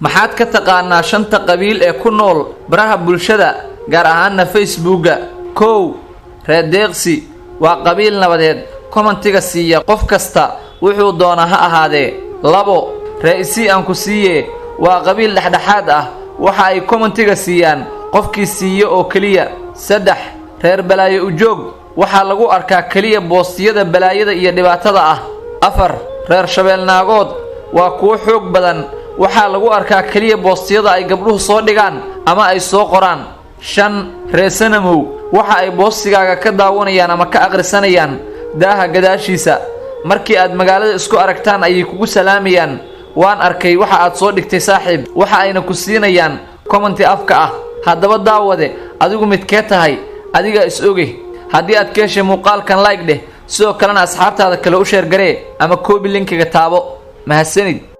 maxaad ka taqaanaa shanta qabiil ee ku nool baraha bulshada gaar ahaanna facebooka? 1 reer deeqsi waa qabiil nabadeed, commentiga siiya qof kasta wuxuu doona ha ahaadee. 2 re'isi aan ku siiye waa qabiil dhexdhexaad ah, waxa ay commentiga siiyaan qofkii siiyo oo kaliya. 3 reer balaayo u joog waxaa lagu arkaa kaliya boostiyada balaayada iyo dhibaatada ah. 4 reer shabeelnaagood waa kuwo xoog badan, waxaa lagu arkaa kaliya boostiyada ay gabdhuhu soo dhigaan ama ay soo qoraan. 5 reer sanamow waxa ay boostigaaga ka daawanayaan ama ka akhrisanayaan daaha gadaashiisa. markii aad magaalada isku aragtaan ayay kugu salaamayaan, waan arkay waxa aad soo dhigtay saaxiib, waxa ayna ku siinayaan commenti afka ah. haddaba daawade, adigu midkee tahay? adiga is oge. haddii aad ka heshay muuqaalkan like dheh, sidoo kalena asxaabtaada kale u sheer garee ama koobi linkiga taabo. mahadsanid.